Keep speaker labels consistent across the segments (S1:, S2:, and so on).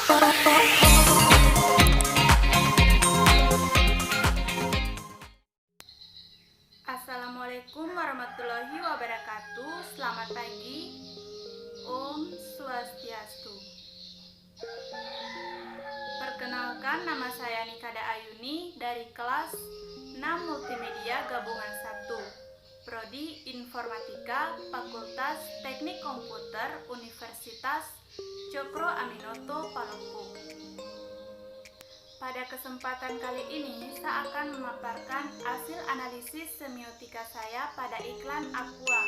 S1: Assalamualaikum warahmatullahi wabarakatuh. Selamat pagi. Om Swastiastu. Perkenalkan, nama saya Nikada Ayuni dari kelas 6 Multimedia Gabungan 1, Prodi Informatika, Fakultas Teknik Komputer, Universitas Cokro Aminoto, Palopo. Pada kesempatan kali ini, saya akan memaparkan hasil analisis semiotika saya pada iklan Aqua.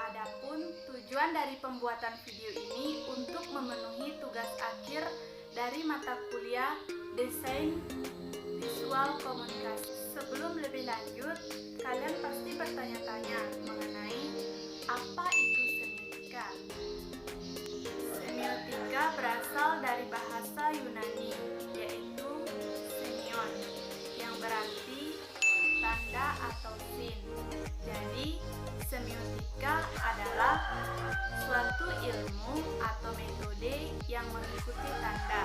S1: Adapun tujuan dari pembuatan video ini untuk memenuhi tugas akhir dari mata kuliah Desain Visual Komunikasi. Sebelum lebih lanjut, kalian pasti bertanya-tanya mengenai apa itu semiotika. Semiotika berasal dari bahasa Yunani, yaitu semion, yang berarti tanda atau sin. Jadi, semiotika adalah suatu ilmu atau metode yang mengikuti tanda.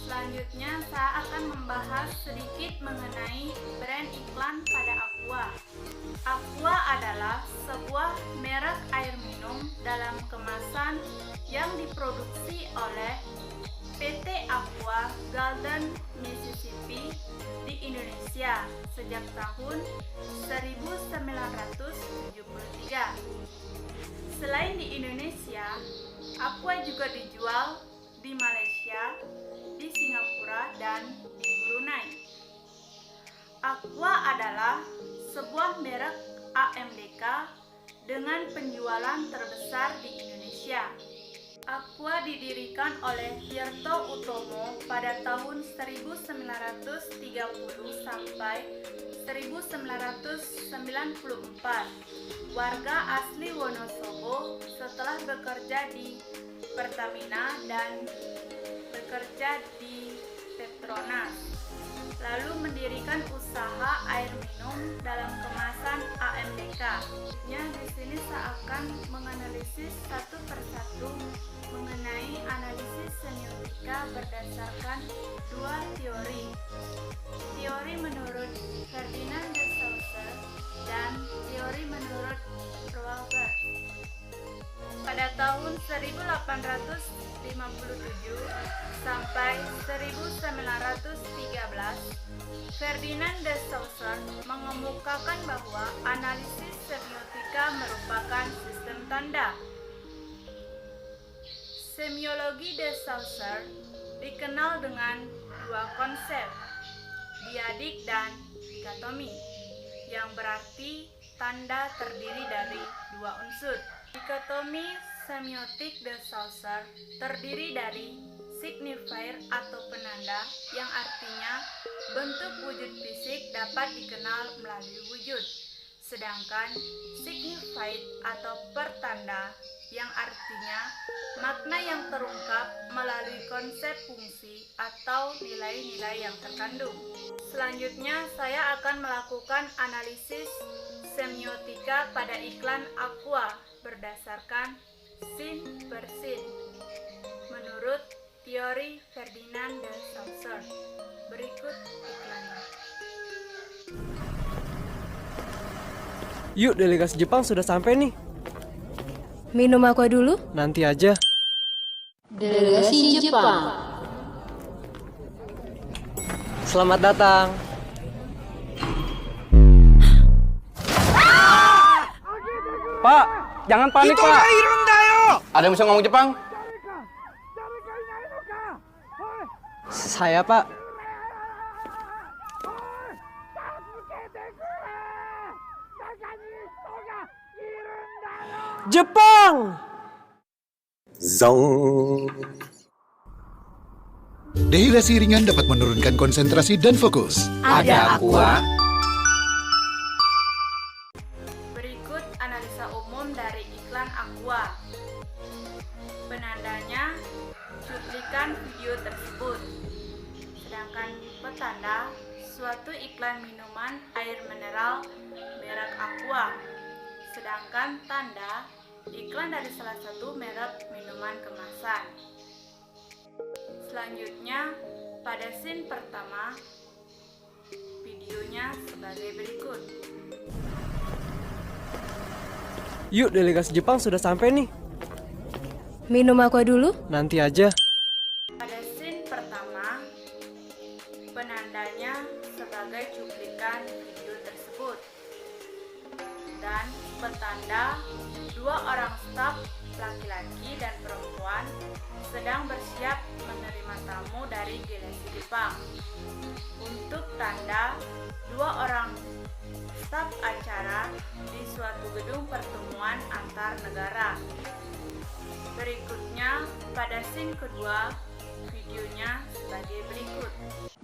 S1: Selanjutnya, saya akan membahas sedikit mengenai brand iklan pada Aqua. Aqua adalah sebuah merek air minum dalam kemasan yang diproduksi oleh PT Aqua Golden Mississippi di Indonesia sejak tahun 1973. Selain di Indonesia, Aqua juga dijual di Malaysia, di Singapura, dan di Brunei. Aqua adalah sebuah merek AMDK dengan penjualan terbesar di Indonesia. Aqua didirikan oleh Tirto Utomo pada tahun 1930 sampai 1994. Warga asli Wonosobo setelah bekerja di Pertamina dan bekerja di Petronas, lalu mendirikan usaha air minum dalam kemasan AMDK. Di sini saya akan menganalisis satu persatu mengenai analisis semiotika berdasarkan dua teori. Teori menurut Ferdinand de Saussure dan teori menurut Roelberg. Pada tahun 1857 sampai 1913, Ferdinand de Saussure mengemukakan bahwa analisis semiotika merupakan sistem tanda. Semiologi de Saussure dikenal dengan dua konsep, diadik dan dikotomi, yang berarti tanda terdiri dari dua unsur. Dikotomi semiotik de Saussure terdiri dari signifier atau penanda, yang artinya bentuk wujud fisik dapat dikenal melalui wujud, sedangkan signified atau pertanda, yang artinya makna yang terungkap melalui konsep fungsi atau nilai-nilai yang terkandung. Selanjutnya, saya akan melakukan analisis semiotika pada iklan Aqua berdasarkan sin per sin menurut teori Ferdinand de Saussure. Berikut iklannya.
S2: Yuk, delegasi Jepang sudah sampai nih.
S3: Minum aqua dulu?
S2: Nanti aja.
S3: Delegasi Jepang.
S2: Selamat datang.
S4: Pak, jangan panik, Pak. Ada yang bisa ngomong Jepang?
S2: Saya, Pak. Jepang!
S5: Zong.
S6: Dehidrasi ringan dapat menurunkan konsentrasi dan fokus.
S3: Ada Aqua.
S1: Berikut analisa umum dari iklan Aqua. Penandanya cuplikan video tersebut. Sedangkan petanda suatu iklan minuman air mineral merek Aqua. Sedangkan tanda iklan dari salah satu merek minuman kemasan. Selanjutnya, pada scene pertama, videonya sebagai berikut.
S2: Yuk, delegasi Jepang sudah sampai nih.
S3: Minum aqua dulu?
S2: Nanti aja.
S1: Pada scene pertama, penandanya sebagai cuplikan video tersebut. Dan petanda dua orang staf laki-laki dan perempuan sedang bersiap menerima tamu dari delegasi Jepang. Untuk tanda dua orang staf acara di suatu gedung pertemuan antar negara. Berikutnya, pada scene kedua, videonya sebagai berikut.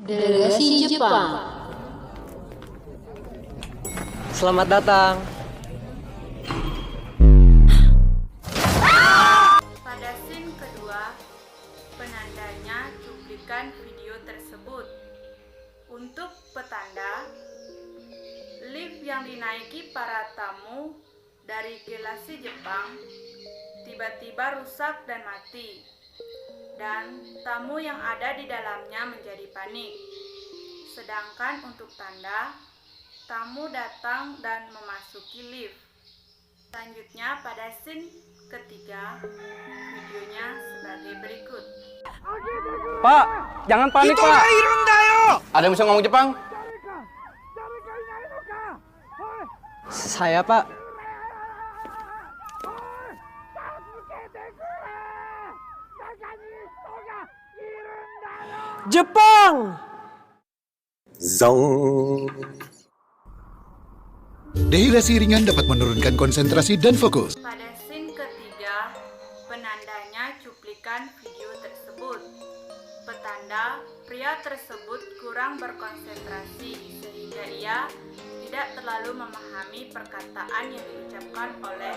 S3: Delegasi Jepang.
S2: Selamat datang.
S1: Pada scene kedua, penandanya cuplikan video tersebut. Untuk petanda, lift yang dinaiki para tamu dari delegasi Jepang tiba-tiba rusak dan mati, dan tamu yang ada di dalamnya menjadi panik. Sedangkan untuk tanda, tamu datang dan memasuki lift. Selanjutnya pada scene ketiga, videonya sebagai berikut.
S4: Pak, jangan panik, Pak. Ada yang bisa ngomong Jepang?
S2: Saya, Pak. Jepang!
S6: Dehidrasi ringan dapat menurunkan konsentrasi dan fokus.
S1: Pada scene ketiga, penandanya cuplikan video tersebut. Petanda, pria tersebut kurang berkonsentrasi sehingga ia tidak terlalu memahami perkataan yang diucapkan oleh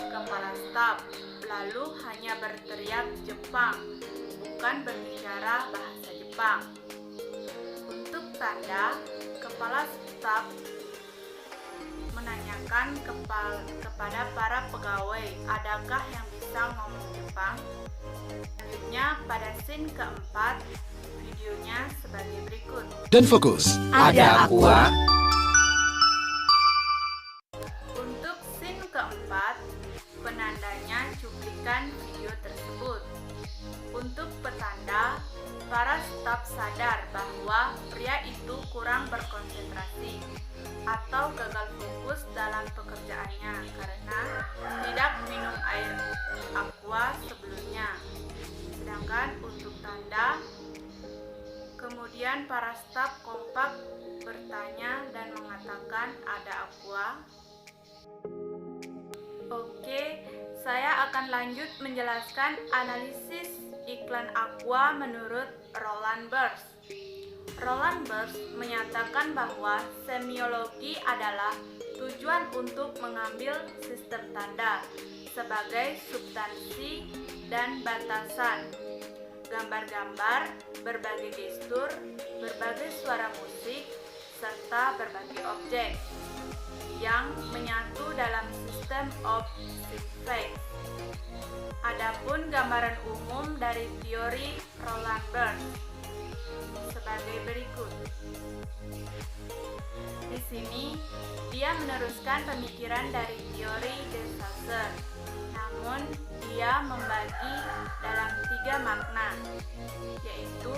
S1: kepala staf, lalu hanya berteriak Jepang, bukan berbicara bahasa Jepang. Untuk tanda, kepala staf menanyakan kepada para pegawai, adakah yang bisa ngomong Jepang? Selanjutnya pada scene keempat, videonya sebagai berikut.
S6: Dan fokus.
S3: Ada aqua.
S1: Untuk scene keempat, penandanya cuplikan video tersebut. Untuk petanda, para staf sadar bahwa pria itu kurang berkonsentrasi atau gagal fokus dalam pekerjaannya karena tidak minum air aqua sebelumnya. Sedangkan untuk tanda, kemudian para staf kompak bertanya dan mengatakan ada aqua. Oke, saya akan lanjut menjelaskan analisis iklan aqua menurut Roland Barthes. Roland Barthes menyatakan bahwa semiologi adalah tujuan untuk mengambil sistem tanda sebagai substansi dan batasan, gambar-gambar, berbagai gestur, berbagai suara musik, serta berbagai objek yang menyatu dalam sistem of symphonies. Adapun gambaran umum dari teori Roland Barthes sebagai berikut. Di sini, dia meneruskan pemikiran dari teori De Saussure, namun dia membagi dalam 3 makna, yaitu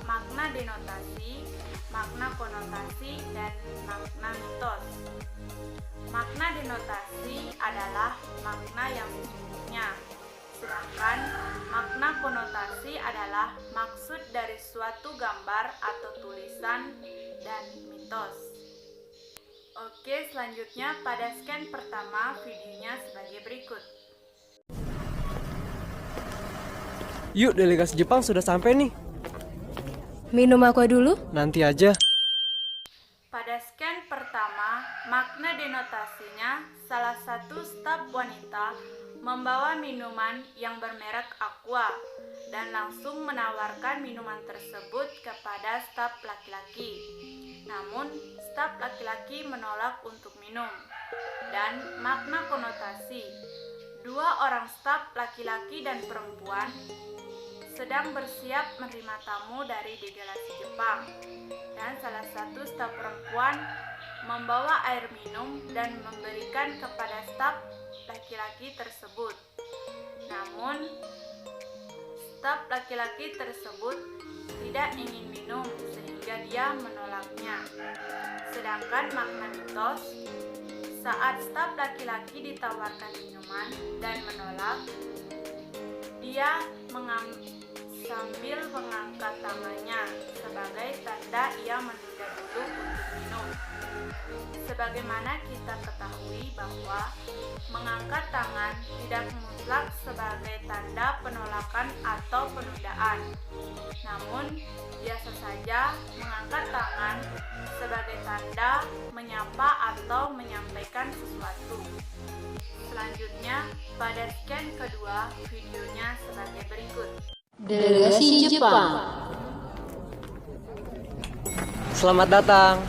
S1: makna denotasi, makna konotasi, dan makna mitos. Makna denotasi adalah makna yang sesungguhnya, sedangkan makna konotasi adalah maksud dari suatu gambar atau tulisan dan mitos. Oke, selanjutnya pada scan pertama videonya sebagai berikut.
S2: Yuk, delegasi Jepang sudah sampai nih.
S3: Minum aqua dulu?
S2: Nanti aja.
S1: Pada scan pertama, makna denotasinya salah satu staf wanita membawa minuman yang bermerek aqua dan langsung menawarkan minuman tersebut kepada staf laki-laki. Namun, staf laki-laki menolak untuk minum. Dan makna konotasi, Dua orang staf laki-laki dan perempuan sedang bersiap menerima tamu dari delegasi Jepang, dan salah satu staf perempuan membawa air minum dan memberikan kepada staf laki-laki tersebut. Namun, staf laki-laki tersebut tidak ingin minum sehingga dia menolaknya. Sedangkan makna mitos, saat staf laki-laki ditawarkan minuman dan menolak, dia sambil mengangkat tangannya sebagai tanda ia menunda dulu untuk minum. Sebagaimana kita ketahui bahwa mengangkat tangan tidak mutlak sebagai tanda penolakan atau penundaan. Namun, biasa saja mengangkat tangan sebagai tanda menyapa atau menyampaikan sesuatu. Selanjutnya, pada scan kedua, videonya sebagai berikut.
S3: Delegasi Jepang.
S2: Selamat datang.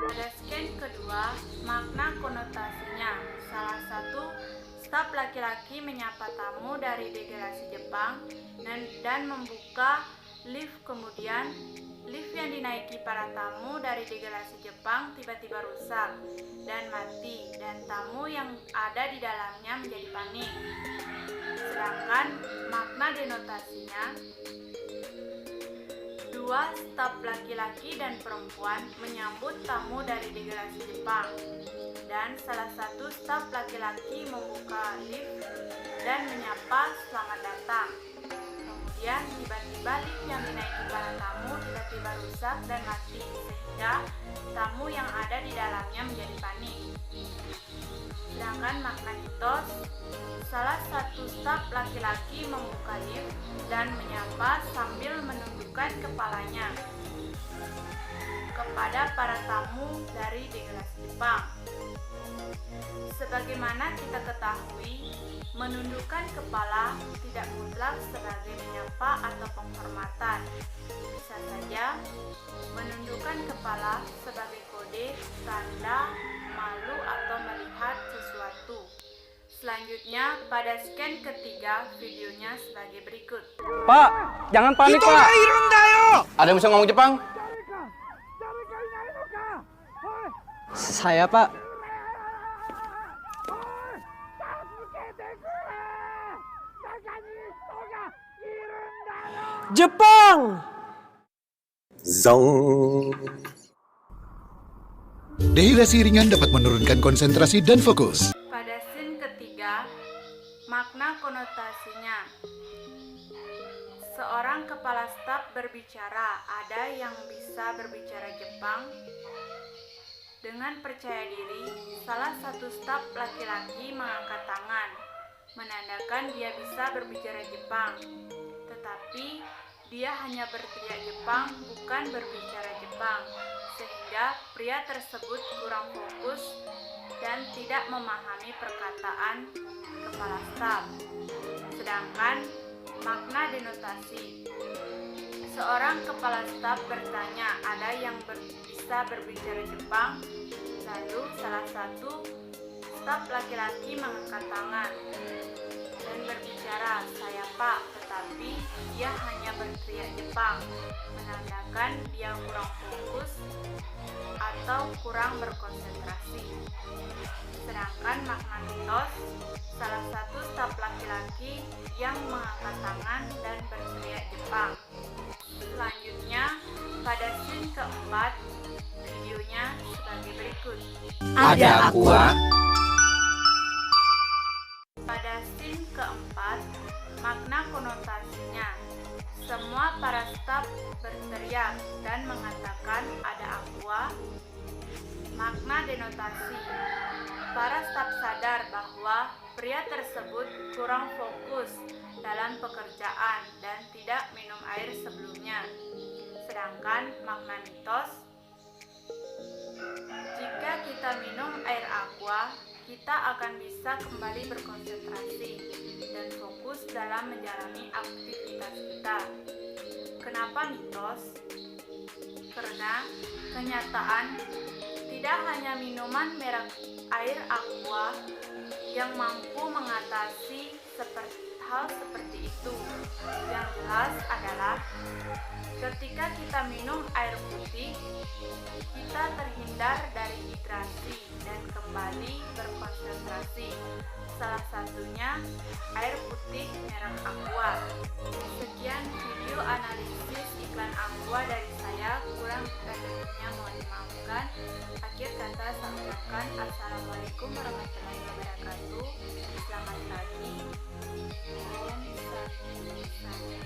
S1: Pada scan kedua, makna konotasinya. Salah satu staf laki-laki menyapa tamu dari delegasi Jepang dan membuka lift. Kemudian, lift yang dinaiki para tamu dari delegasi Jepang tiba-tiba rusak dan mati, dan tamu yang ada di dalamnya menjadi panik. Sedangkan makna denotasinya, dua staf laki-laki dan perempuan menyambut tamu dari delegasi Jepang, dan salah satu staf laki-laki membuka lift dan menyapa selamat datang. Kemudian tiba-tiba lift yang dinaiki para tamu tiba-tiba rusak dan mati, sehingga tamu yang ada di dalamnya menjadi panik. Sedangkan makna mitos, salah satu staf laki-laki membuka lift dan menyapa sambil menundukkan kepalanya kepada para tamu dari delegasi Jepang. Sebagaimana kita ketahui, menundukkan kepala tidak mutlak sebagai menyapa atau penghormatan. Bisa saja menundukkan kepala sebagai kode, tanda, malu atau melihat sesuatu. Selanjutnya, pada scan ketiga, videonya sebagai berikut.
S4: Pak, jangan panik, Pak. Ada yang bisa ngomong Jepang?
S2: Saya, Pak. Jepang!
S5: Zong.
S6: Dehidrasi ringan dapat menurunkan konsentrasi dan fokus.
S1: Pada scene ketiga, makna konotasinya. Seorang kepala staf berbicara, ada yang bisa berbicara Jepang. Dengan percaya diri, salah satu staf laki-laki mengangkat tangan, menandakan dia bisa berbicara Jepang. Tetapi, dia hanya berteriak Jepang, bukan berbicara Jepang, sehingga pria tersebut kurang fokus dan tidak memahami perkataan kepala staf. Sedangkan makna denotasi, seorang kepala staf bertanya, ada yang bisa berbicara Jepang? Lalu salah satu staf laki-laki mengangkat tangan dan berbicara, saya Pak, tetapi dia hanya berteriak Jepang, menandakan dia kurang fokus atau kurang berkonsentrasi. Sedangkan makna mitos, salah satu staf laki-laki yang mengangkat tangan dan berteriak Jepang. Selanjutnya, pada scene keempat, videonya sebagai berikut.
S3: Ada aqua.
S1: Pada scene keempat, makna konotasinya, semua para staf berteriak dan mengatakan ada aqua. Makna denotasi, para staf sadar bahwa pria tersebut kurang fokus dalam pekerjaan dan tidak minum air sebelumnya. Sedangkan makna mitos, jika kita minum air aqua, kita akan bisa kembali berkonsentrasi dan fokus dalam menjalani aktivitas kita. Kenapa mitos? Karena kenyataan Tidak hanya minuman merek air aqua yang mampu mengatasi hal seperti itu. Yang jelas adalah ketika kita minum air putih, kita terhindar dari hidrasi dan kembali berkonsentrasi. Salah satunya air putih merek Aqua. Sekian video analisis iklan Aqua dari saya, kurang lebihnya mohon dimaafkan. Akhir kata saya ucapkan Assalamualaikum warahmatullahi wabarakatuh. Selamat pagi. Om Santi Santi.